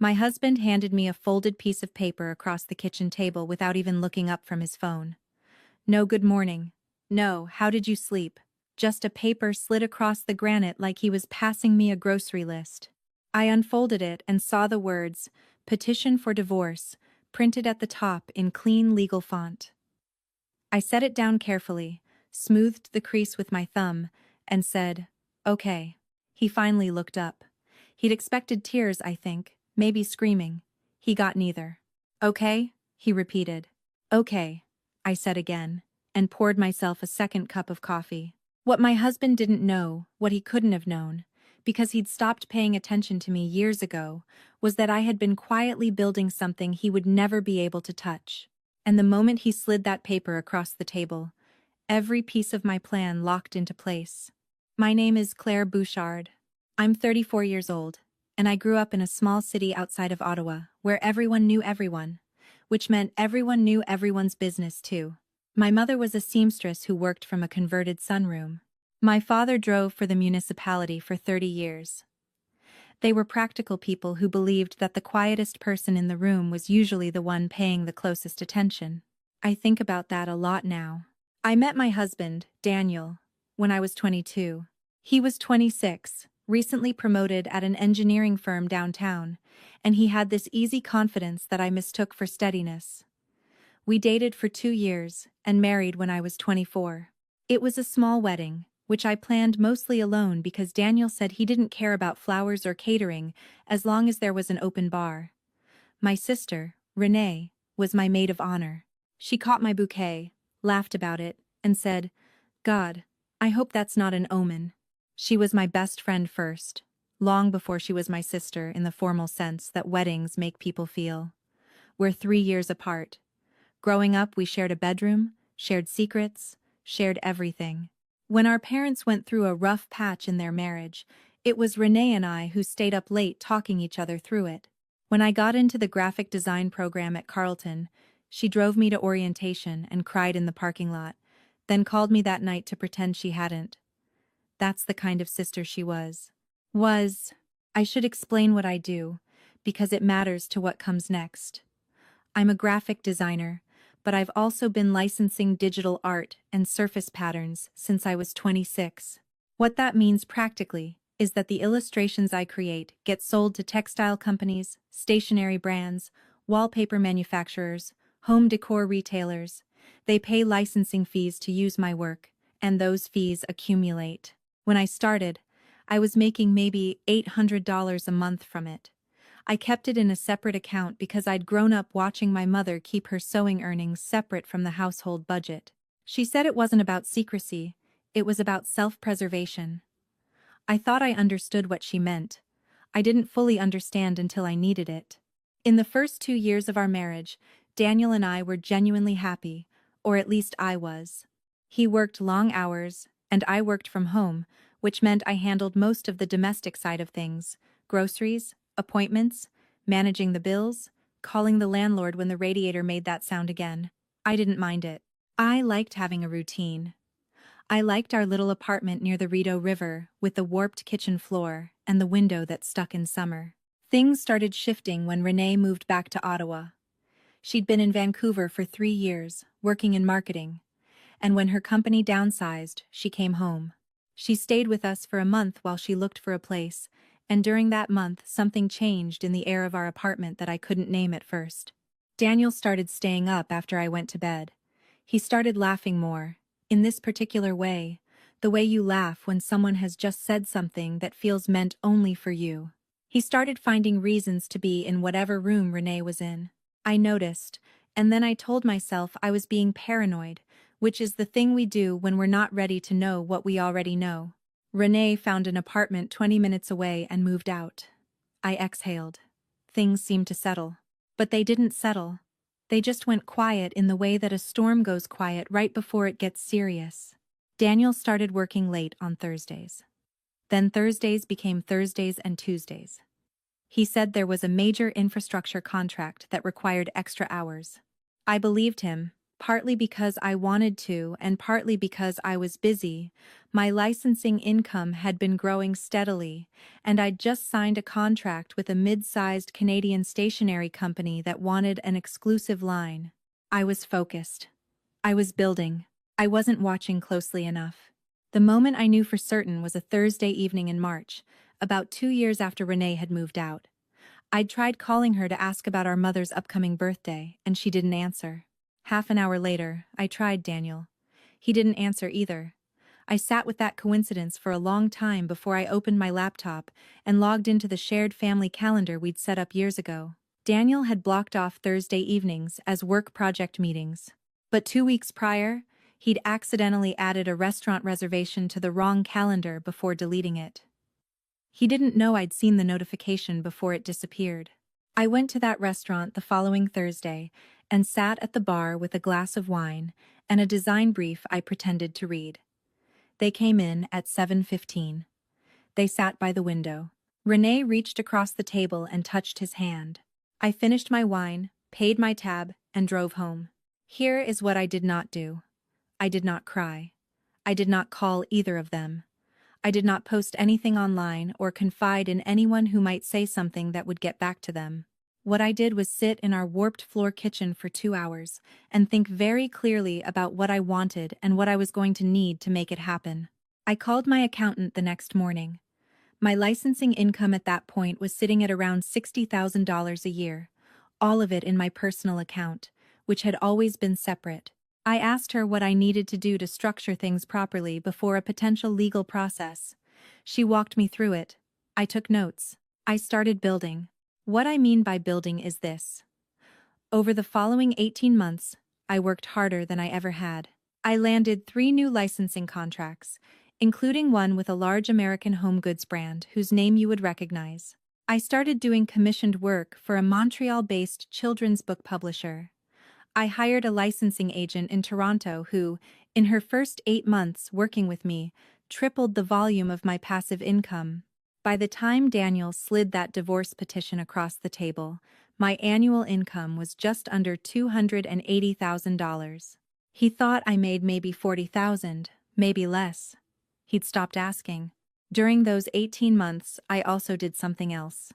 My husband handed me a folded piece of paper across the kitchen table without even looking up from his phone. No good morning. No, how did you sleep? Just a paper slid across the granite like he was passing me a grocery list. I unfolded it and saw the words, "Petition for divorce," printed at the top in clean legal font. I set it down carefully, smoothed the crease with my thumb, and said, "Okay." He finally looked up. He'd expected tears, I think, maybe screaming. He got neither. "Okay?" he repeated. "Okay," I said again, and poured myself a second cup of coffee. What my husband didn't know, what he couldn't have known, because he'd stopped paying attention to me years ago, was that I had been quietly building something he would never be able to touch. And the moment he slid that paper across the table, every piece of my plan locked into place. My name is Claire Bouchard. I'm 34 years old, and I grew up in a small city outside of Ottawa, where everyone knew everyone, which meant everyone knew everyone's business too. My mother was a seamstress who worked from a converted sunroom. My father drove for the municipality for 30 years. They were practical people who believed that the quietest person in the room was usually the one paying the closest attention. I think about that a lot now. I met my husband, Daniel, when I was 22. He was 26, recently promoted at an engineering firm downtown, and he had this easy confidence that I mistook for steadiness. We dated for 2 years and married when I was 24. It was a small wedding, which I planned mostly alone because Daniel said he didn't care about flowers or catering as long as there was an open bar. My sister, Renee, was my maid of honor. She caught my bouquet, laughed about it, and said, "God, I hope that's not an omen." She was my best friend first, long before she was my sister in the formal sense that weddings make people feel. We're 3 years apart. Growing up, we shared a bedroom, shared secrets, shared everything. When our parents went through a rough patch in their marriage, it was Renee and I who stayed up late talking each other through it. When I got into the graphic design program at Carleton, she drove me to orientation and cried in the parking lot, then called me that night to pretend she hadn't. That's the kind of sister she was. I should explain what I do, because it matters to what comes next. I'm a graphic designer, but I've also been licensing digital art and surface patterns since I was 26. What that means practically is that the illustrations I create get sold to textile companies, stationery brands, wallpaper manufacturers, home decor retailers. They pay licensing fees to use my work, and those fees accumulate. When I started, I was making maybe $800 a month from it. I kept it in a separate account because I'd grown up watching my mother keep her sewing earnings separate from the household budget. She said it wasn't about secrecy, it was about self-preservation. I thought I understood what she meant. I didn't fully understand until I needed it. In the first 2 years of our marriage, Daniel and I were genuinely happy, or at least I was. He worked long hours, and I worked from home, which meant I handled most of the domestic side of things: groceries, appointments, managing the bills, calling the landlord when the radiator made that sound again. I didn't mind it. I liked having a routine. I liked our little apartment near the Rideau River with the warped kitchen floor and the window that stuck in summer. Things started shifting when Renee moved back to Ottawa. She'd been in Vancouver for 3 years, working in marketing, and when her company downsized, she came home. She stayed with us for a month while she looked for a place, and during that month something changed in the air of our apartment that I couldn't name at first. Daniel started staying up after I went to bed. He started laughing more, in this particular way, the way you laugh when someone has just said something that feels meant only for you. He started finding reasons to be in whatever room Renee was in. I noticed, and then I told myself I was being paranoid, which is the thing we do when we're not ready to know what we already know. Renee found an apartment 20 minutes away and moved out. I exhaled. Things seemed to settle. But they didn't settle. They just went quiet in the way that a storm goes quiet right before it gets serious. Daniel started working late on Thursdays. Then Thursdays became Thursdays and Tuesdays. He said there was a major infrastructure contract that required extra hours. I believed him, Partly because I wanted to and partly because I was busy, my licensing income had been growing steadily, and I'd just signed a contract with a mid-sized Canadian stationery company that wanted an exclusive line. I was focused. I was building. I wasn't watching closely enough. The moment I knew for certain was a Thursday evening in March, about 2 years after Renee had moved out. I'd tried calling her to ask about our mother's upcoming birthday, and she didn't answer. Half an hour later, I tried Daniel. He didn't answer either. I sat with that coincidence for a long time before I opened my laptop and logged into the shared family calendar we'd set up years ago. Daniel had blocked off Thursday evenings as work project meetings. But 2 weeks prior, he'd accidentally added a restaurant reservation to the wrong calendar before deleting it. He didn't know I'd seen the notification before it disappeared. I went to that restaurant the following Thursday and sat at the bar with a glass of wine and a design brief I pretended to read. They came in at 7:15. They sat by the window. Renee reached across the table and touched his hand. I finished my wine, paid my tab, and drove home. Here is what I did not do. I did not cry. I did not call either of them. I did not post anything online or confide in anyone who might say something that would get back to them. What I did was sit in our warped floor kitchen for 2 hours and think very clearly about what I wanted and what I was going to need to make it happen. I called my accountant the next morning. My licensing income at that point was sitting at around $60,000 a year, all of it in my personal account, which had always been separate. I asked her what I needed to do to structure things properly before a potential legal process. She walked me through it. I took notes. I started building. What I mean by building is this. Over the following 18 months, I worked harder than I ever had. I landed 3 new licensing contracts, including one with a large American home goods brand whose name you would recognize. I started doing commissioned work for a Montreal-based children's book publisher. I hired a licensing agent in Toronto who, in her first 8 months working with me, tripled the volume of my passive income. By the time Daniel slid that divorce petition across the table, my annual income was just under $280,000. He thought I made maybe $40,000, maybe less. He'd stopped asking. During those 18 months, I also did something else.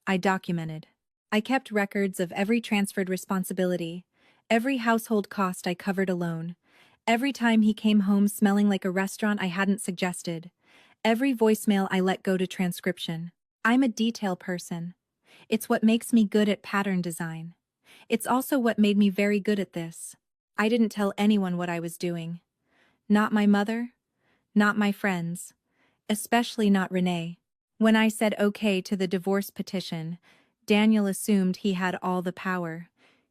I documented. I kept records of every transferred responsibility, every household cost I covered alone, every time he came home smelling like a restaurant I hadn't suggested, every voicemail I let go to transcription. I'm a detail person. It's what makes me good at pattern design. It's also what made me very good at this. I didn't tell anyone what I was doing. Not my mother, not my friends, especially not Renee. When I said okay to the divorce petition, Daniel assumed he had all the power.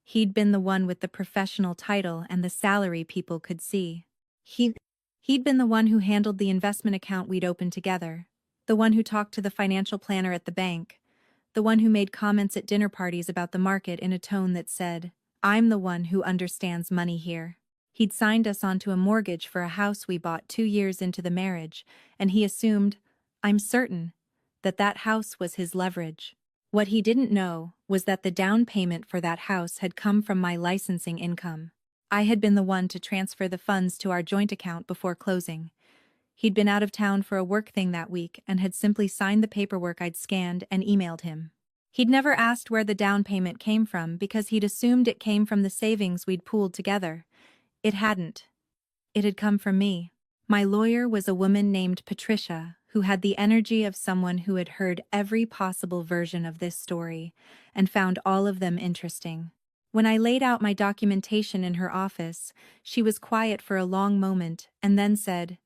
He'd been the one with the professional title and the salary people could see. He'd been the one who handled the investment account we'd opened together, the one who talked to the financial planner at the bank, the one who made comments at dinner parties about the market in a tone that said, "I'm the one who understands money here." He'd signed us onto a mortgage for a house we bought 2 years into the marriage, and he assumed, I'm certain, that that house was his leverage. What he didn't know was that the down payment for that house had come from my licensing income. I had been the one to transfer the funds to our joint account before closing. He'd been out of town for a work thing that week and had simply signed the paperwork I'd scanned and emailed him. He'd never asked where the down payment came from because he'd assumed it came from the savings we'd pooled together. It hadn't. It had come from me. My lawyer was a woman named Patricia, who had the energy of someone who had heard every possible version of this story and found all of them interesting. When I laid out my documentation in her office, she was quiet for a long moment and then said,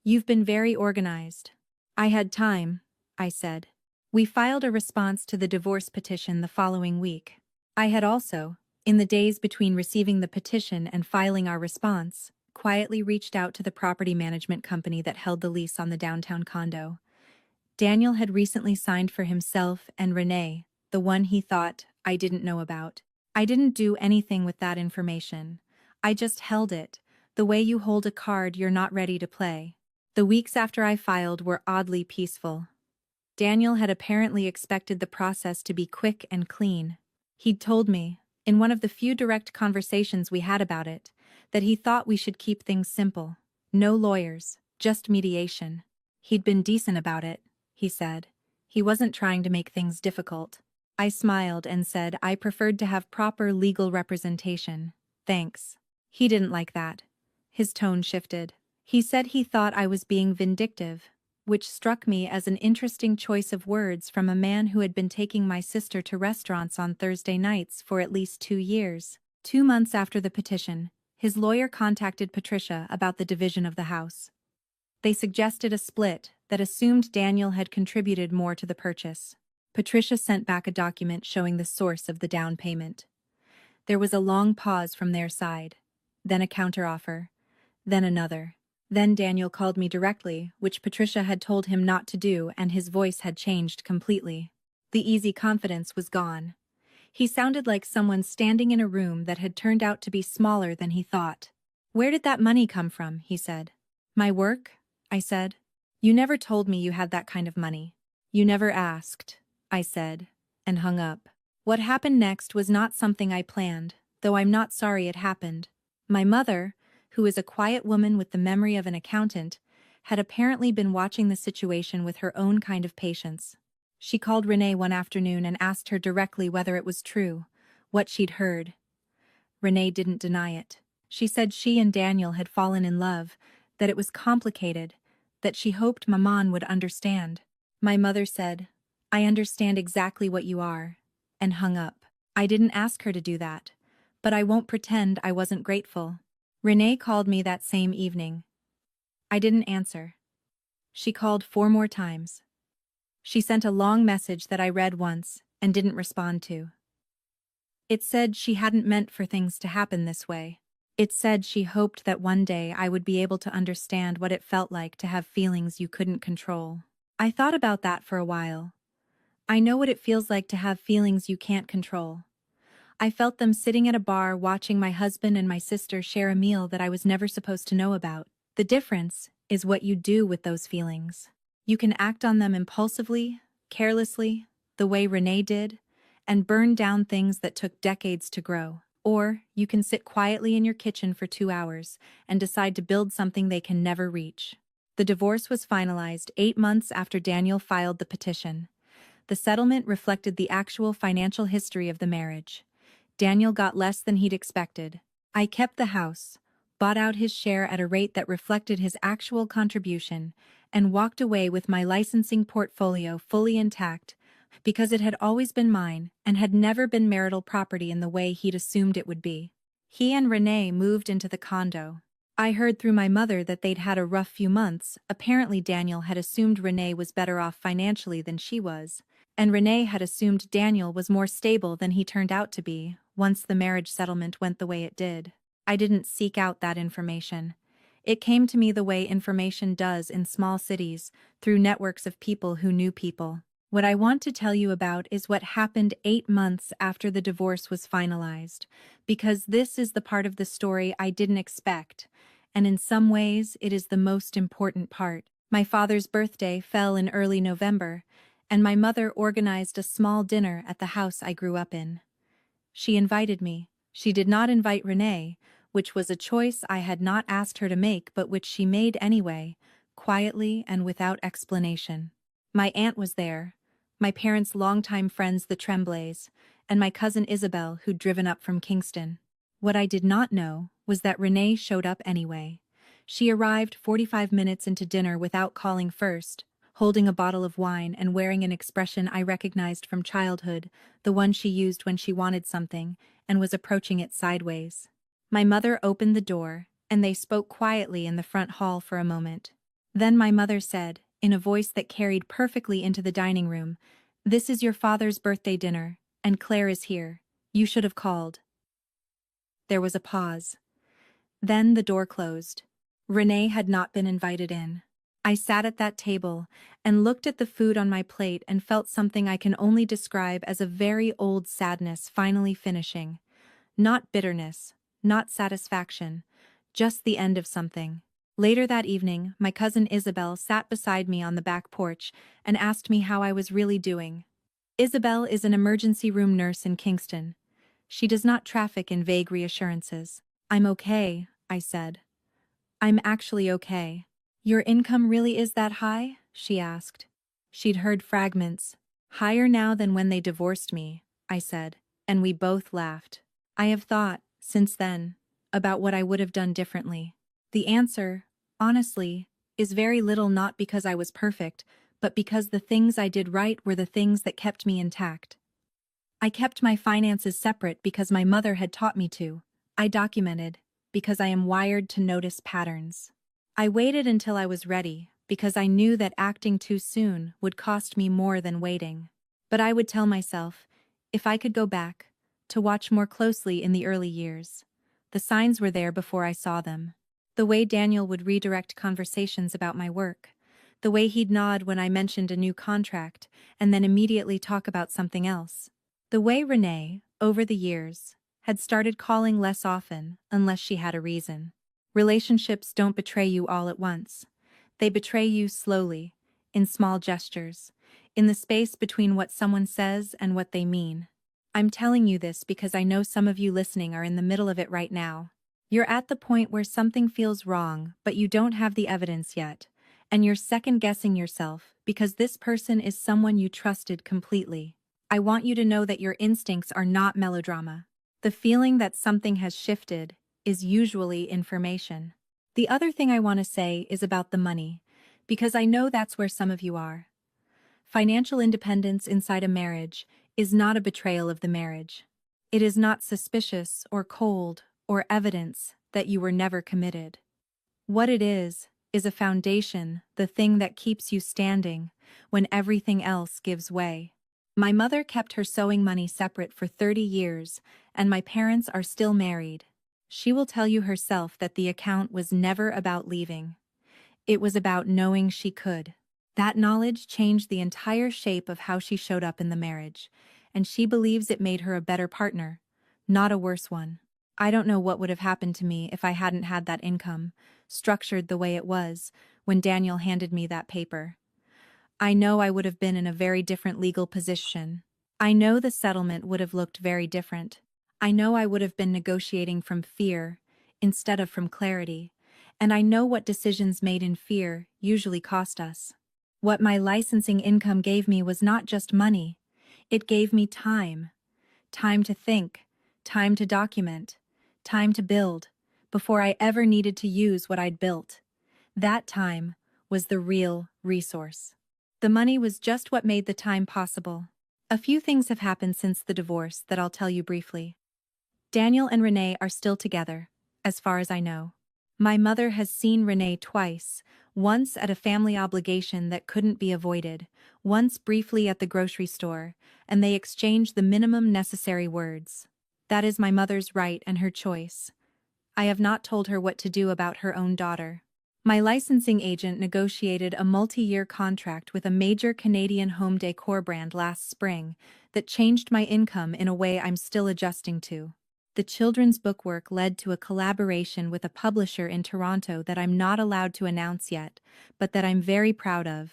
"You've been very organized." "I had time," I said. We filed a response to the divorce petition the following week. I had also, in the days between receiving the petition and filing our response, quietly reached out to the property management company that held the lease on the downtown condo. Daniel had recently signed for himself and Renee, the one he thought I didn't know about. I didn't do anything with that information. I just held it, the way you hold a card you're not ready to play. The weeks after I filed were oddly peaceful. Daniel had apparently expected the process to be quick and clean. He'd told me, in one of the few direct conversations we had about it, that he thought we should keep things simple. No lawyers, just mediation. He'd been decent about it, he said. He wasn't trying to make things difficult. I smiled and said I preferred to have proper legal representation. Thanks. He didn't like that. His tone shifted. He said he thought I was being vindictive, which struck me as an interesting choice of words from a man who had been taking my sister to restaurants on Thursday nights for at least 2 years. 2 months after the petition, his lawyer contacted Patricia about the division of the house. They suggested a split that assumed Daniel had contributed more to the purchase. Patricia sent back a document showing the source of the down payment. There was a long pause from their side, then a counteroffer, then another. Then Daniel called me directly, which Patricia had told him not to do, and his voice had changed completely. The easy confidence was gone. He sounded like someone standing in a room that had turned out to be smaller than he thought. "Where did that money come from?" he said. "My work?" I said. "You never told me you had that kind of money." "You never asked," I said, and hung up. What happened next was not something I planned, though I'm not sorry it happened. My mother, who is a quiet woman with the memory of an accountant, had apparently been watching the situation with her own kind of patience. She called Renee one afternoon and asked her directly whether it was true, what she'd heard. Renee didn't deny it. She said she and Daniel had fallen in love, that it was complicated, that she hoped Maman would understand. My mother said, "I understand exactly what you are," and hung up. I didn't ask her to do that, but I won't pretend I wasn't grateful. Renee called me that same evening. I didn't answer. She called 4 more times. She sent a long message that I read once and didn't respond to. It said she hadn't meant for things to happen this way. It said she hoped that one day I would be able to understand what it felt like to have feelings you couldn't control. I thought about that for a while. I know what it feels like to have feelings you can't control. I felt them sitting at a bar watching my husband and my sister share a meal that I was never supposed to know about. The difference is what you do with those feelings. You can act on them impulsively, carelessly, the way Renee did, and burn down things that took decades to grow. Or you can sit quietly in your kitchen for 2 hours and decide to build something they can never reach. The divorce was finalized 8 months after Daniel filed the petition. The settlement reflected the actual financial history of the marriage. Daniel got less than he'd expected. I kept the house, bought out his share at a rate that reflected his actual contribution, and walked away with my licensing portfolio fully intact, because it had always been mine and had never been marital property in the way he'd assumed it would be. He and Renee moved into the condo. I heard through my mother that they'd had a rough few months. Apparently Daniel had assumed Renee was better off financially than she was, and Renee had assumed Daniel was more stable than he turned out to be once the marriage settlement went the way it did. I didn't seek out that information. It came to me the way information does in small cities, through networks of people who knew people. What I want to tell you about is what happened 8 months after the divorce was finalized, because this is the part of the story I didn't expect, and in some ways it is the most important part. My father's birthday fell in early November, and my mother organized a small dinner at the house I grew up in. She invited me. She did not invite Renee, which was a choice I had not asked her to make but which she made anyway, quietly and without explanation. My aunt was there, my parents' longtime friends the Tremblays, and my cousin Isabel who'd driven up from Kingston. What I did not know was that Renee showed up anyway. She arrived 45 minutes into dinner without calling first, holding a bottle of wine and wearing an expression I recognized from childhood, the one she used when she wanted something, and was approaching it sideways. My mother opened the door, and they spoke quietly in the front hall for a moment. Then my mother said, in a voice that carried perfectly into the dining room, "This is your father's birthday dinner, and Claire is here. You should have called." There was a pause. Then the door closed. Renee had not been invited in. I sat at that table and looked at the food on my plate and felt something I can only describe as a very old sadness finally finishing. Not bitterness, not satisfaction, just the end of something. Later that evening, my cousin Isabel sat beside me on the back porch and asked me how I was really doing. Isabel is an emergency room nurse in Kingston. She does not traffic in vague reassurances. I'm okay, I said. I'm actually okay. Your income really is that high? She asked. She'd heard fragments. Higher now than when they divorced me, I said, and we both laughed. I have thought, since then, about what I would have done differently. The answer, honestly, is very little, not because I was perfect, but because the things I did right were the things that kept me intact. I kept my finances separate because my mother had taught me to. I documented because I am wired to notice patterns. I waited until I was ready because I knew that acting too soon would cost me more than waiting. But I would tell myself, if I could go back, to watch more closely in the early years. The signs were there before I saw them. The way Daniel would redirect conversations about my work. The way he'd nod when I mentioned a new contract and then immediately talk about something else. The way Renee, over the years, had started calling less often unless she had a reason. Relationships don't betray you all at once. They betray you slowly, in small gestures, in the space between what someone says and what they mean. I'm telling you this because I know some of you listening are in the middle of it right now. You're at the point where something feels wrong, but you don't have the evidence yet, and you're second-guessing yourself because this person is someone you trusted completely. I want you to know that your instincts are not melodrama. The feeling that something has shifted is usually information. The other thing I want to say is about the money, because I know that's where some of you are. Financial independence inside a marriage is not a betrayal of the marriage. It is not suspicious or cold or evidence that you were never committed. What it is a foundation, the thing that keeps you standing when everything else gives way. My mother kept her sewing money separate for 30 years, and my parents are still married. She will tell you herself that the account was never about leaving. It was about knowing she could. That knowledge changed the entire shape of how she showed up in the marriage, and she believes it made her a better partner, not a worse one. I don't know what would have happened to me if I hadn't had that income, structured the way it was, when Daniel handed me that paper. I know I would have been in a very different legal position. I know the settlement would have looked very different. I know I would have been negotiating from fear instead of from clarity, and I know what decisions made in fear usually cost us. What my licensing income gave me was not just money. It gave me time. Time to think, time to document, time to build, before I ever needed to use what I'd built. That time was the real resource. The money was just what made the time possible. A few things have happened since the divorce that I'll tell you briefly. Daniel and Renee are still together, as far as I know. My mother has seen Renee twice, once at a family obligation that couldn't be avoided, once briefly at the grocery store, and they exchanged the minimum necessary words. That is my mother's right and her choice. I have not told her what to do about her own daughter. My licensing agent negotiated a multi-year contract with a major Canadian home decor brand last spring that changed my income in a way I'm still adjusting to. The children's book work led to a collaboration with a publisher in Toronto that I'm not allowed to announce yet, but that I'm very proud of.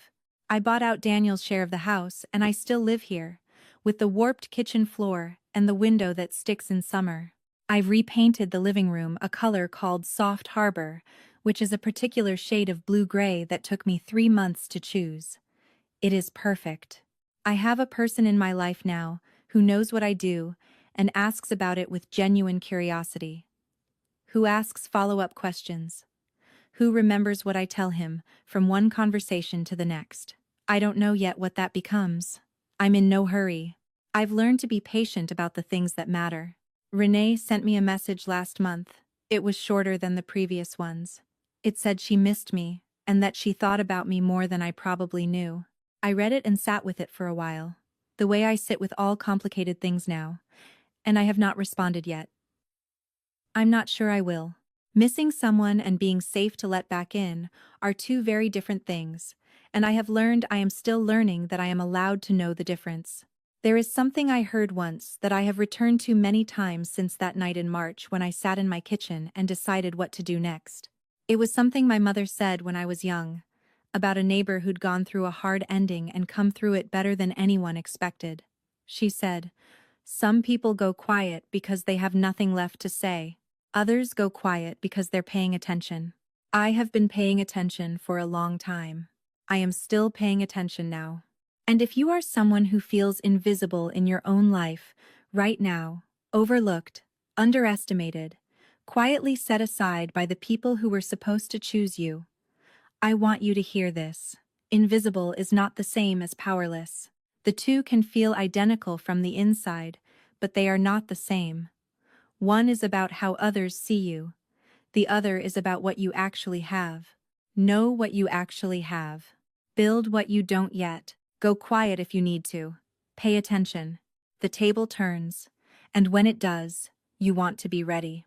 I bought out Daniel's share of the house and I still live here, with the warped kitchen floor and the window that sticks in summer. I've repainted the living room a color called Soft Harbor, which is a particular shade of blue-gray that took me 3 months to choose. It is perfect. I have a person in my life now who knows what I do and asks about it with genuine curiosity. Who asks follow-up questions. Who remembers what I tell him from one conversation to the next. I don't know yet what that becomes. I'm in no hurry. I've learned to be patient about the things that matter. Renee sent me a message last month. It was shorter than the previous ones. It said she missed me, and that she thought about me more than I probably knew. I read it and sat with it for a while, the way I sit with all complicated things now, and I have not responded yet. I'm not sure I will. Missing someone and being safe to let back in are two very different things, and I have learned I am still learning that I am allowed to know the difference. There is something I heard once that I have returned to many times since that night in March when I sat in my kitchen and decided what to do next. It was something my mother said when I was young, about a neighbor who'd gone through a hard ending and come through it better than anyone expected. She said, Some people go quiet because they have nothing left to say. Others go quiet because they're paying attention. I have been paying attention for a long time. I am still paying attention now. And if you are someone who feels invisible in your own life, right now, overlooked, underestimated, quietly set aside by the people who were supposed to choose you, I want you to hear this. Invisible is not the same as powerless. The two can feel identical from the inside, but they are not the same. One is about how others see you. The other is about what you actually have. Know what you actually have. Build what you don't yet. Go quiet if you need to. Pay attention. The table turns, and when it does, you want to be ready.